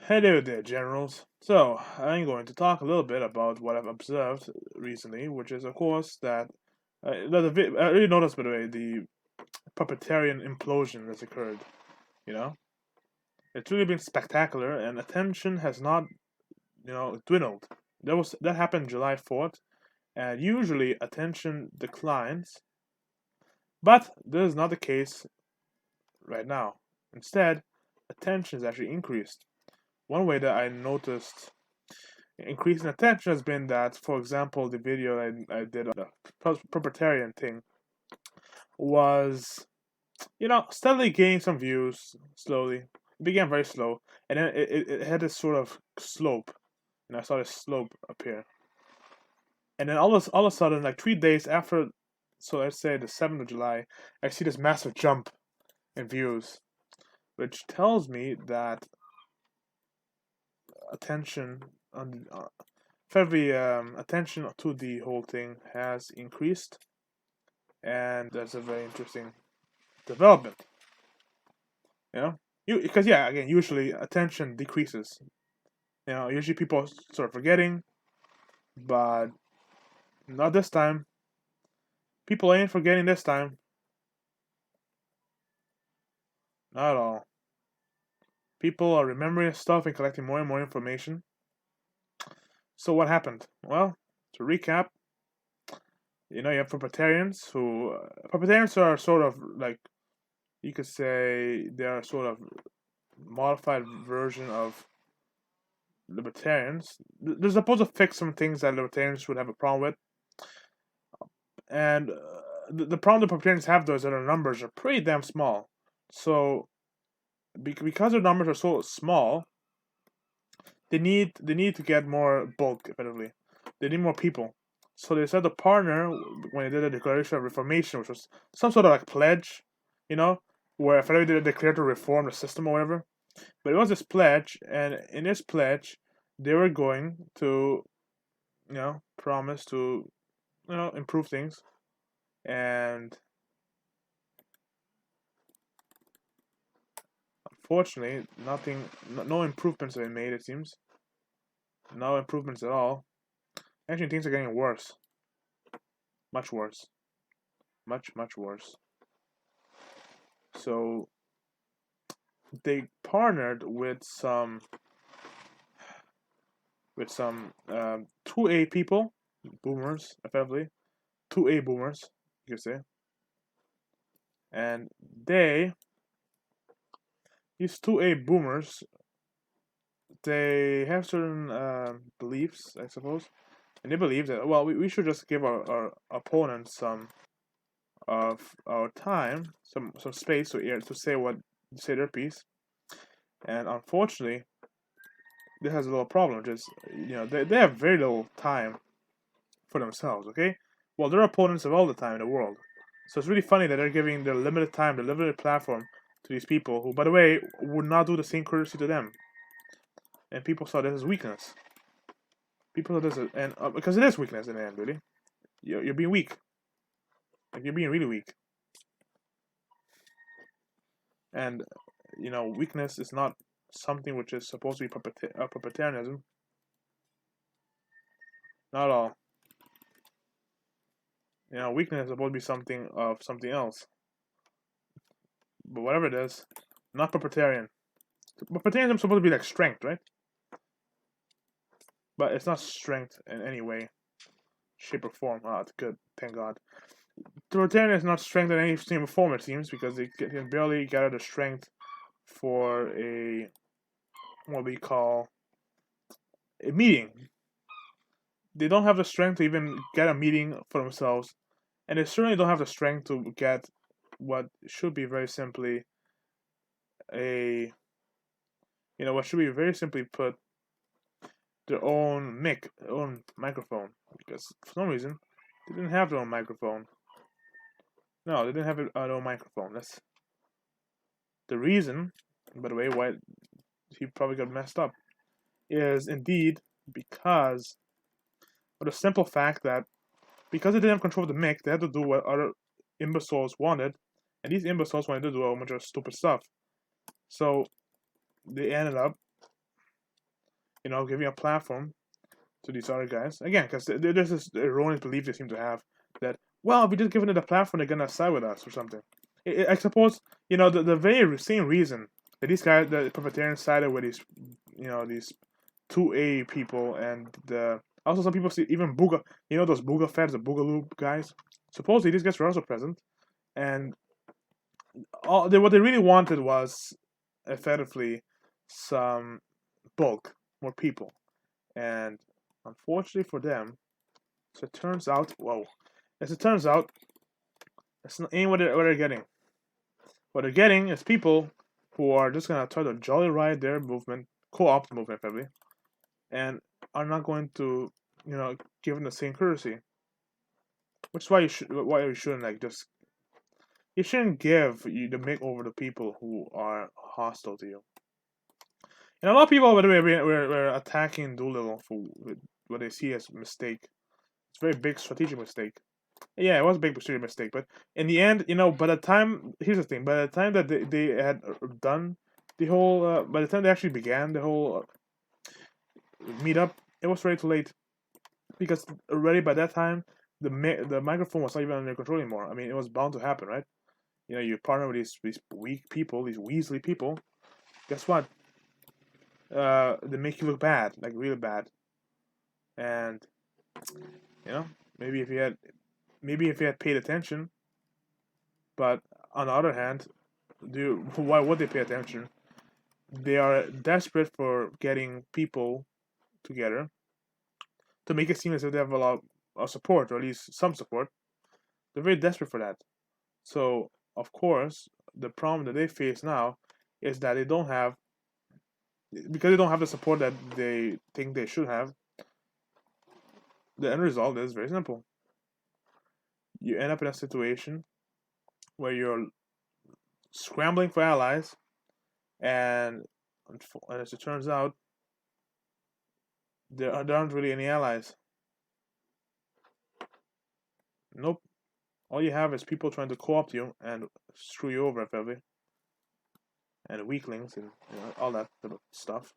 Hello there, generals. So, I'm going to talk a little bit about what I've observed recently, which is, of course, that I really noticed, by the way, the propertarian implosion that's occurred. You know, it's really been spectacular, and attention has not, dwindled. That happened July 4th, and usually attention declines, but this is not the case right now. Instead, attention has actually increased. One way that I noticed increase in attention has been that, for example, the video I did on the propertarian thing was, steadily gaining some views slowly. It began very slow, and then it had this sort of slope, and I saw this slope appear. And then all of a sudden, like 3 days after, so let's say the 7th of July, I see this massive jump in views, which tells me that attention on February attention to the whole thing has increased, and that's a very interesting development. Because yeah, again, usually attention decreases. Usually people start forgetting, but not this time. People ain't forgetting this time. Not at all. People are remembering stuff and collecting more and more information. So what happened? Well, to recap, you have propertarians propertarians are sort of like, you could say they are sort of modified version of libertarians. They're supposed to fix some things that libertarians would have a problem with, and the problem the propertarians have though is that their numbers are pretty damn small. So because their numbers are so small, they need to get more bulk effectively. They need more people. So they decided to partner when they did a Declaration of Reformation, which was some sort of like pledge, you know, where effectively they declared to reform the system or whatever. But it was this pledge, and in this pledge, they were going to, promise to, improve things. And unfortunately, no improvements have been made, it seems. No improvements at all. Actually, things are getting worse. Much worse. Much, much worse. So, they partnered with some 2A people, boomers, effectively. 2A boomers, you could say. And these 2A boomers, they have certain beliefs, I suppose. And they believe that, well, we should just give our opponents some of our time, some space to say their piece. And unfortunately, this has a little problem. Just they have very little time for themselves. Okay, well, their opponents have all the time in the world. So it's really funny that they're giving their limited time, their limited platform to these people who, by the way, would not do the same courtesy to them. And people saw this as weakness. People saw this as, and because it is weakness in the end, really. You're being weak. Like, you're being really weak. And weakness is not something which is supposed to be propertarianism. Not at all. Weakness is supposed to be something of something else. But whatever it is, not propertarian. Propertarianism is supposed to be like strength, right? But it's not strength in any way, shape, or form. Ah, it's good. Thank God. Propertarian is not strength in any shape or form, it seems, because they can barely gather the strength for what we call a meeting. They don't have the strength to even get a meeting for themselves, and they certainly don't have the strength to get what should be very simply what should be very simply put, their own own microphone, because for some reason they didn't have their own microphone. No, they didn't have their own microphone. That's the reason, by the way, why he probably got messed up, is indeed because of the simple fact that because they didn't have control of the mic, they had to do what other imbeciles wanted, and these imbeciles wanted to do a bunch of stupid stuff. So they ended up giving a platform to these other guys. Again, because there's this erroneous belief they seem to have that, well, if we just giving it a platform, they're gonna side with us or something. I suppose the very same reason that these guys, the Propertarians, sided with these 2A people, and also some people see even Booga, those Booga feds, the Boogaloo guys. Supposedly these guys were also present, and what they really wanted was effectively some bulk, more people, and unfortunately for them, so it turns out, as it turns out, that's not ain't what they're getting. What they're getting is people who are just gonna try to jolly ride their movement, co-opt the movement, effectively, and are not going to, give them the same courtesy. Which is why you shouldn't you shouldn't give the makeover to people who are hostile to you. And a lot of people, by the way, were attacking Doolittle for what they see as a mistake. It's a very big strategic mistake. Yeah, it was a big strategic mistake, but in the end, by the time, here's the thing: by the time that they had done the whole, by the time they actually began the whole meetup, it was already too late, because already by that time the microphone was not even under control anymore. I mean, it was bound to happen, right? You partner with these weak people, these Weasley people. Guess what? They make you look bad, like really bad. And maybe if you had paid attention, but on the other hand, why would they pay attention? They are desperate for getting people together to make it seem as if they have a lot of support, or at least some support. They're very desperate for that. So, of course, the problem that they face now is that because they don't have the support that they think they should have. The end result is very simple. You end up in a situation where you're scrambling for allies, and as it turns out, there aren't really any allies. Nope. All you have is people trying to co-opt you and screw you over, effectively, and weaklings and all that sort of stuff.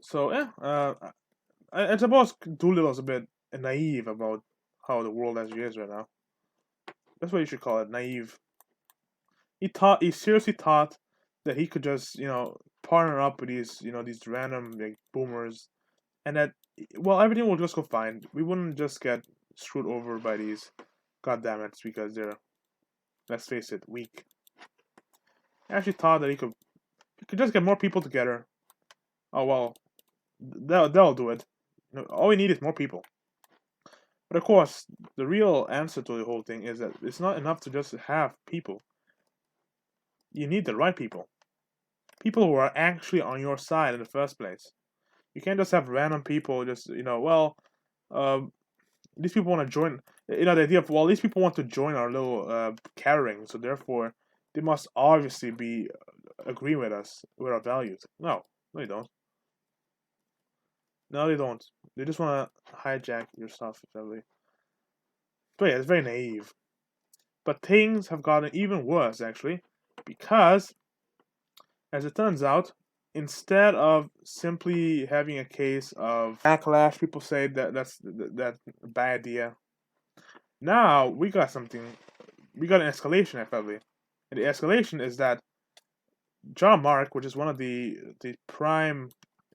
So yeah, I suppose Doolittle's a bit naive about how the world actually is right now. That's what you should call it, naive. He seriously thought that he could just partner up with these random like boomers, and that everything will just go fine. We wouldn't just get screwed over by these goddammits because they're, let's face it, weak. I actually thought that he could just get more people together. Oh well, they'll do it. All we need is more people. But of course, the real answer to the whole thing is that it's not enough to just have people. You need the right people. People who are actually on your side in the first place. You can't just have random people just, these people want to join, the idea of, these people want to join our little gathering, so therefore they must obviously be agreeing with us, with our values. No, they don't. No, they don't. They just want to hijack your stuff, essentially. But yeah, it's very naive. But things have gotten even worse, actually, because, as it turns out, instead of simply having a case of backlash, people say that's a bad idea. Now we got something. We got an escalation, effectively, and the escalation is that John Mark, which is one of the prime,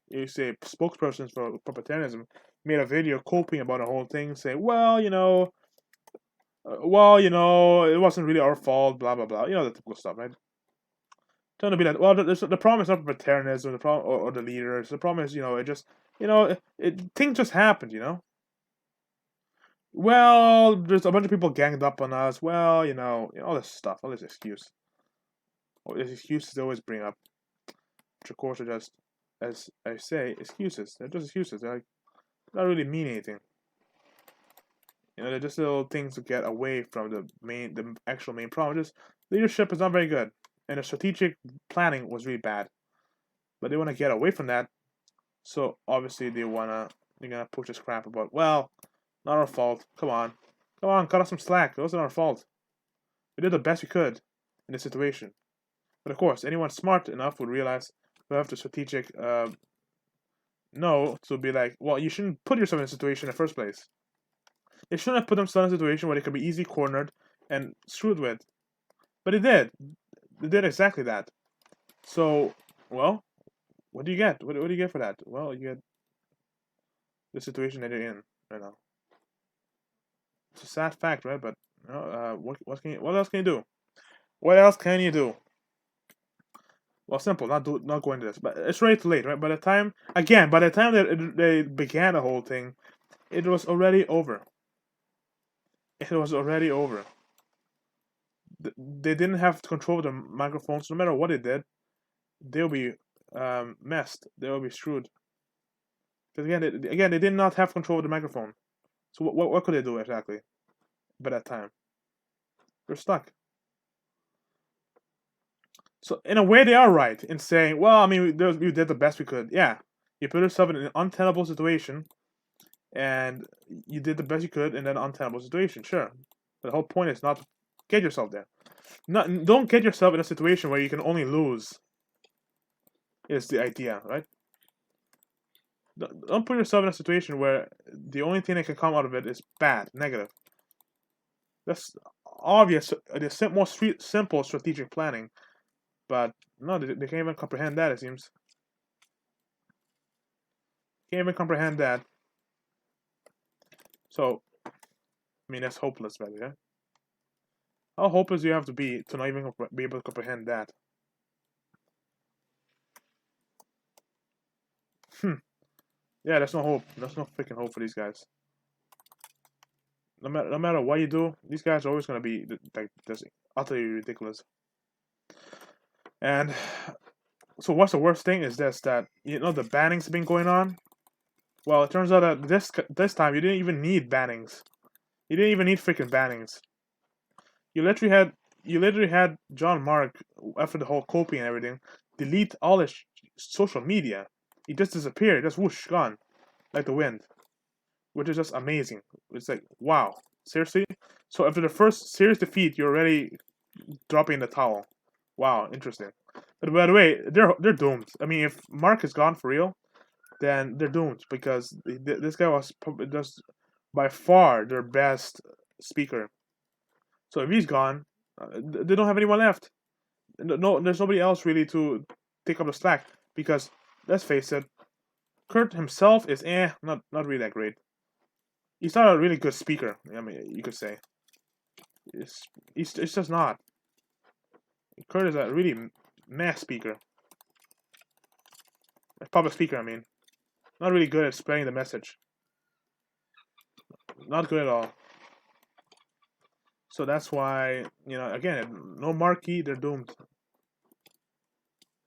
you say, spokespersons for propertarianism, made a video coping about the whole thing, saying, it wasn't really our fault, blah blah blah. The typical stuff, right? Trying to be like, the problem is not propertarianism, the problem or the leaders. The problem is, it just, things just happened, Well, there's a bunch of people ganged up on us. Well, all this stuff, all this excuse. All these excuses they always bring up, which of course are just, as I say, excuses. They're just excuses. They don't really mean anything. They're just little things to get away from the actual main problem. Just leadership is not very good, and the strategic planning was really bad. But they want to get away from that, so obviously they're gonna push this crap about, not our fault. Come on, cut us some slack. It wasn't our fault. We did the best we could in this situation. But of course, anyone smart enough would realize, who have the strategic know to be like, well, you shouldn't put yourself in a situation in the first place. They shouldn't have put themselves in a situation where they could be easily cornered and screwed with. But they did. They did exactly that. So, well, what do you get? What do you get for that? Well, you get the situation that you're in right now. It's a sad fact, right? But what else can you do? What else can you do? Well, simple. Not go into this, but it's already too late, right? By the time that they began the whole thing, it was already over. It was already over. They didn't have control of the microphones. No matter what they did, they'll be messed. They'll be screwed. Because again, they did not have control of the microphone. So what could they do exactly? By that time, they're stuck. So in a way, they are right in saying, well, I mean, we did the best we could. Yeah, you put yourself in an untenable situation, and you did the best you could in an untenable situation. Sure, but the whole point is not to get yourself there. Don't get yourself in a situation where you can only lose. Is the idea, right? Don't put yourself in a situation where the only thing that can come out of it is bad, negative. That's obvious. It's more simple strategic planning, but no, they can't even comprehend that. It seems can't even comprehend that. So, I mean, that's hopeless, right? Yeah. How hopeless do you have to be not even be able to comprehend that? Yeah, there's no hope. There's no freaking hope for these guys. No matter what you do, these guys are always gonna be like this, utterly ridiculous. And so, what's the worst thing is this: that the bannings have been going on. Well, it turns out that this time you didn't even need bannings. You didn't even need freaking bannings. You literally had John Mark, after the whole copy and everything, delete all his social media. He just disappeared, just whoosh, gone, like the wind, which is just amazing. It's like, wow, seriously. So after the first serious defeat, you're already dropping the towel. Wow, interesting. But by the way, they're doomed. I mean, if Mark is gone for real, then they're doomed because this guy was probably just by far their best speaker. So if he's gone, they don't have anyone left. No, there's nobody else really to take up the slack because let's face it, Kurt himself is not really that great. He's not a really good speaker. I mean, you could say it's just not. Kurt is a really meh speaker, a public speaker. I mean, not really good at spreading the message. Not good at all. So that's why, again, no marquee, they're doomed.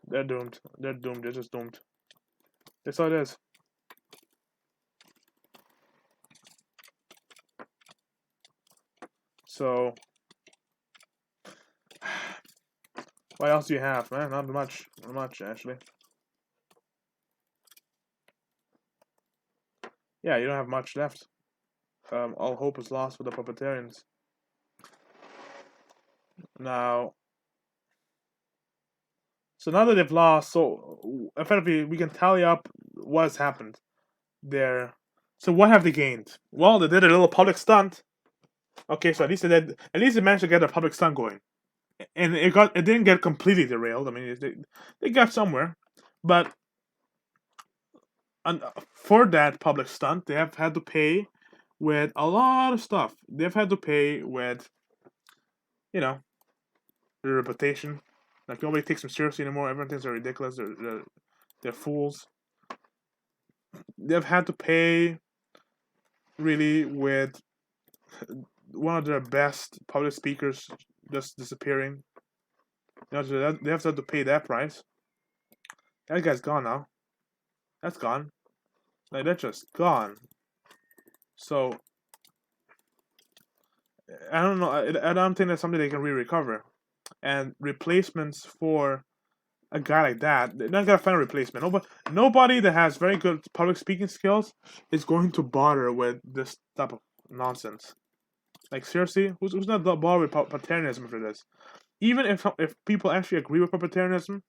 They're doomed. They're doomed. They're just doomed. That's all it is. So, what else do you have, man? Not much. Not much, actually. Yeah, you don't have much left. All hope is lost for the Propertarians. Now, so now that they've lost, so effectively we can tally up what's happened there. So what have they gained? Well, they did a little public stunt. Okay, so at least they managed to get a public stunt going, and it didn't get completely derailed. I mean, they got somewhere, but for that public stunt, they have had to pay with a lot of stuff. They've had to pay with, their reputation. Like nobody takes them seriously anymore. Everyone thinks they're ridiculous. They're fools. They've had to pay really with one of their best public speakers just disappearing. So they have to pay that price. That guy's gone now. That's gone. Like that's just gone. So I don't know. I don't think that's something they can really recover. And replacements for a guy like that, they're not gonna find a replacement. Nobody that has very good public speaking skills is going to bother with this type of nonsense. Like seriously, who's not bother with propertarianism for this? Even if people actually agree with propertarianism,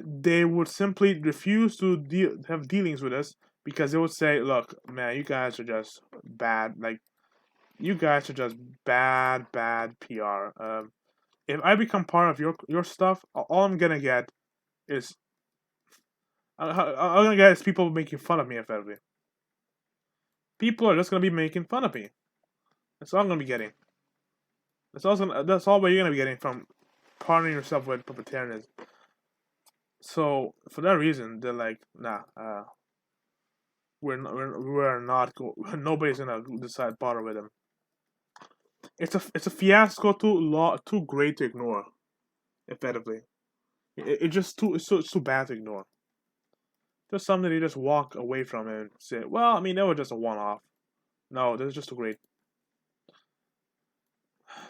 they would simply refuse to have dealings with us because they would say, "Look, man, you guys are just bad. Like, you guys are just bad PR. If I become part of your stuff, all I'm gonna get is I'm gonna get is people making fun of me effectively. People are just gonna be making fun of me. That's all I'm gonna be getting. That's all you're gonna be getting from partnering yourself with propertarianism. So for that reason, they're like, nah, we're not nobody's gonna decide bother with them. It's a fiasco too great to ignore. Effectively, it's just it's too bad to ignore. Just something you just walk away from and say, well, I mean, that was just a one-off. No, this is just too great.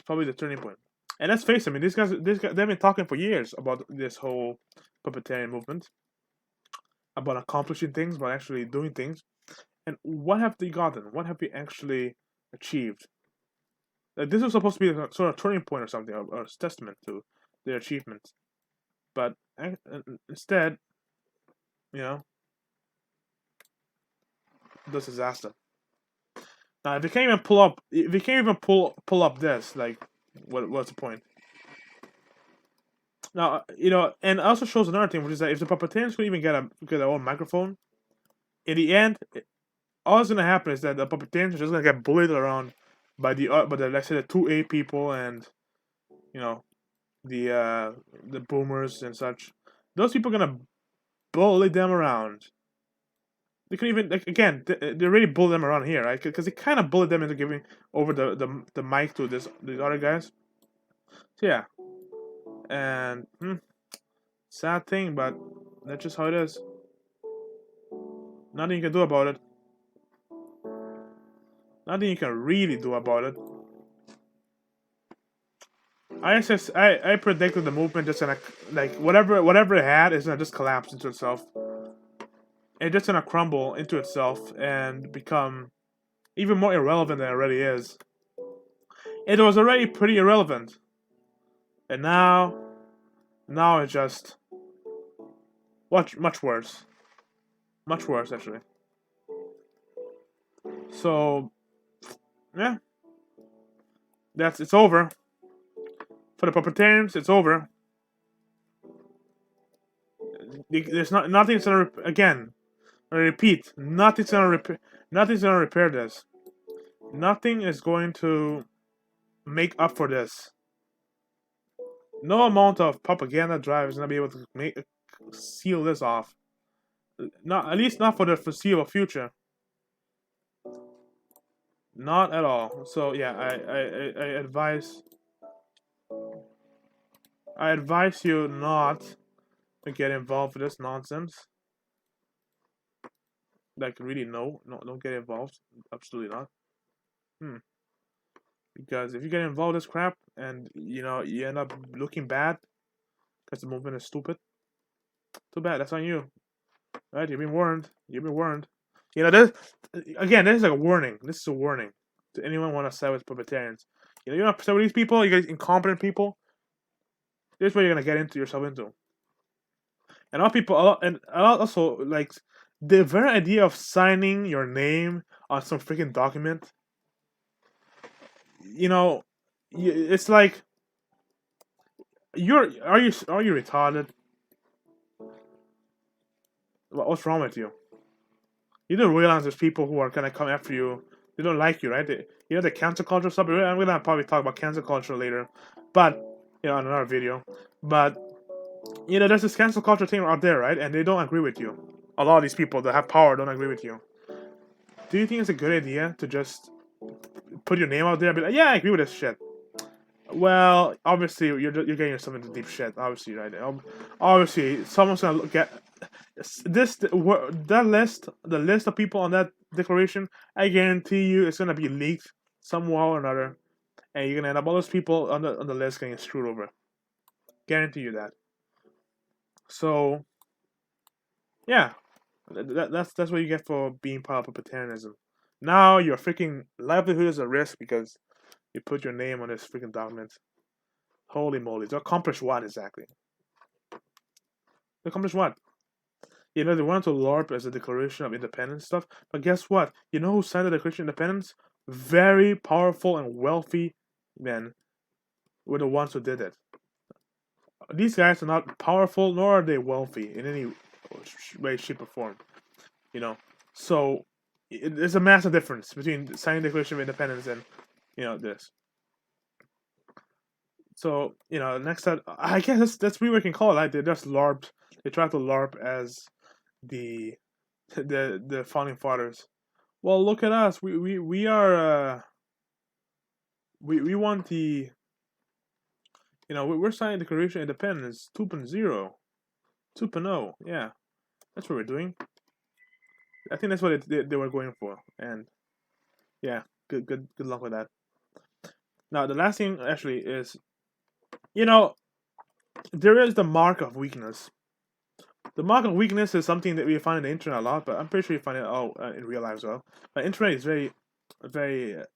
Probably the turning point. And let's face it, I mean, these guys, they've been talking for years about this whole propertarian movement, about accomplishing things, about actually doing things. And what have they gotten? What have they actually achieved? Like, this was supposed to be a sort of turning point or something, or a testament to their achievements. But instead, you know, this disaster. Now, if they can't even pull up this, like, what's the point? Now, and it also shows another thing, which is that if the Propertarians could even get their own microphone, in the end, all that's gonna happen is that the Propertarians are just gonna get bullied around by the let's say the 2A people and the boomers and such. Those people are gonna bully them around. They can even again they already bully them around here, right? Because they kind of bullied them into giving over the mic to these other guys. So yeah, and sad thing, but that's just how it is. Nothing you can do about it. Nothing you can really do about it. I predicted the movement just gonna like whatever it had is gonna just collapse into itself. It's just gonna crumble into itself and become even more irrelevant than it already is. It was already pretty irrelevant, and now it's just much worse. Much worse actually. So yeah, it's over. For the Propertarians, it's over. There's nothing's gonna again. I repeat, nothing's gonna repair this. Nothing is going to make up for this. No amount of propaganda drive is gonna be able to seal this off. Not at least not for the foreseeable future. Not at all. So yeah, I advise you not to get involved with this nonsense. Like really, no, don't get involved. Absolutely not. Because if you get involved with this crap and you end up looking bad because the movement is stupid, too bad. That's on you. Right? You've been warned. You've been warned. This is like a warning. This is a warning to anyone want to side with proprietarians. You're not side with these people. You guys incompetent people. This is what you're gonna get into yourself into. And also like the very idea of signing your name on some freaking document. It's like are you retarded? What's wrong with you? You don't realize there's people who are gonna come after you. They don't like you, right? The cancel culture stuff. I'm gonna probably talk about cancel culture later, but in another video. But there's this cancel culture thing out there, right? And they don't agree with you. A lot of these people that have power don't agree with you. Do you think it's a good idea to just put your name out there and be like, yeah, I agree with this shit? Well, obviously you're getting yourself into deep shit. Obviously, right? Obviously, someone's gonna look at the list of people on that declaration. I guarantee you, it's gonna be leaked somehow or another, and you're gonna end up all those people on the list getting screwed over. Guarantee you that. So, yeah, that's what you get for being part of propertarianism. Now your freaking livelihood is at risk because you put your name on this freaking document. Holy moly! To accomplish what exactly? They accomplished what? You know, they wanted to LARP as a Declaration of Independence stuff, but guess what? You know who signed the Declaration of Independence? Very powerful and wealthy men were the ones who did it. These guys are not powerful, nor are they wealthy in any way, shape, or form. You know, so there's a massive difference between signing the Declaration of Independence and this. So next time, I guess that's what we can call it. Like, they just LARPed. They tried to LARP as the the founding fathers. Well, look at us. We are we want the we're signing the Declaration of Independence 2.0, 2.0. Yeah, that's what we're doing. I think that's what they were going for, and yeah, good luck with that. Now the last thing actually is, there is the mark of weakness. The mark of weakness is something that we find on the internet a lot, but I'm pretty sure you find it in real life as well. But internet is very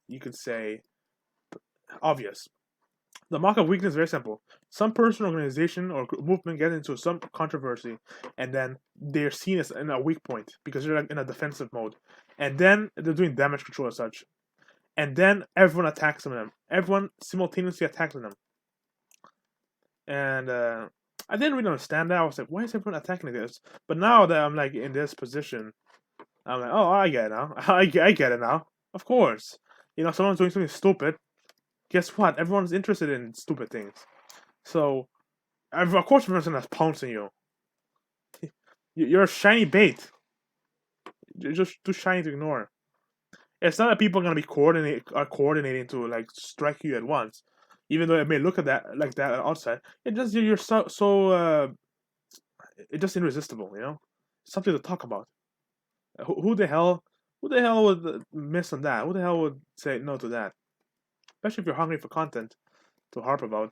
you could say obvious. The mark of weakness is very simple. Some person, organization, or movement get into some controversy, and then they're seen as in a weak point because they're like in a defensive mode, and then they're doing damage control as such, and then everyone attacks them. Everyone simultaneously attacks them, and I didn't really understand that. I was like, why is everyone attacking this? But now that I'm like in this position, I'm like, oh, I get it now. I get it now. Of course, someone's doing something stupid. Guess what? Everyone's interested in stupid things. So, of course, everyone's gonna pounce on you. You're a shiny bait. You're just too shiny to ignore. It's not that people are gonna be coordinating to like strike you at once, even though it may look at that like that outside. It just you're so it's just irresistible. Something to talk about. Who the hell would miss on that? Who the hell would say no to that? Especially if you're hungry for content to harp about.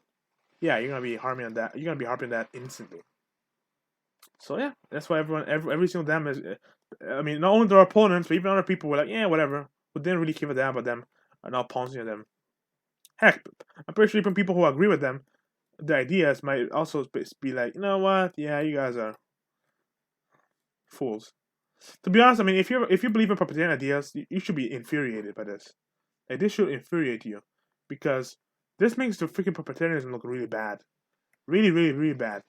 Yeah, you're gonna be harping on that. You're gonna be harping that instantly. So yeah, that's why every single damn is. I mean, not only their opponents, but even other people were like, yeah, whatever. But didn't really give a damn about them, are not pouncing on them. Heck, I'm pretty sure even people who agree with them, the ideas might also be like, you know what? Yeah, you guys are fools. To be honest, I mean, if you believe in propertarian ideas, you should be infuriated by this. Like, this should infuriate you, because this makes the freaking propertarianism look really bad, really, really, really bad.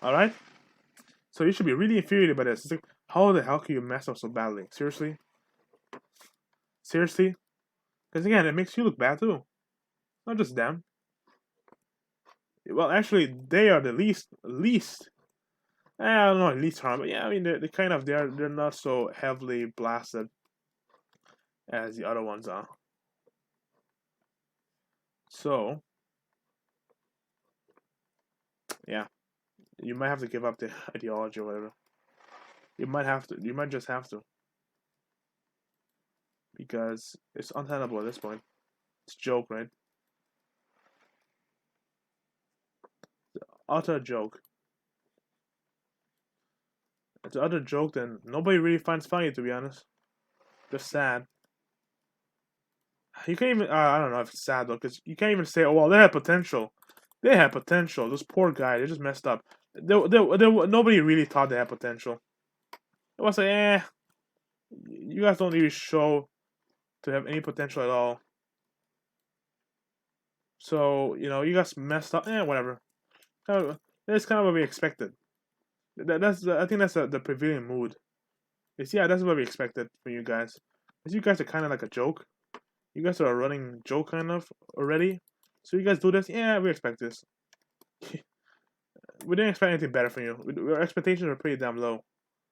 All right. So you should be really infuriated by this. It's like, how the hell can you mess up so badly? Seriously? Seriously? Because again, it makes you look bad too. Not just them. Well, actually, they are the least. I don't know, least harm, but yeah, I mean, they're not so heavily blasted as the other ones are. So, yeah, you might have to give up the ideology or whatever. You might have to. You might just have to. Because it's untenable at this point. It's a joke, right? It's utter joke. It's an utter joke that nobody really finds funny, to be honest. Just sad. You can't even. I don't know if it's sad though, because you can't even say, "Oh well, they had potential." They had potential. This poor guy, they just messed up. Nobody really thought they had potential. It was like, you guys don't really show to have any potential at all. So you guys messed up. Whatever. That's kind of what we expected. I think that's the prevailing mood. That's what we expected from you guys. Because you guys are kind of like a joke. You guys are a running joke kind of already. So you guys do this. Yeah, we expect this. We didn't expect anything better from you. Our expectations are pretty damn low.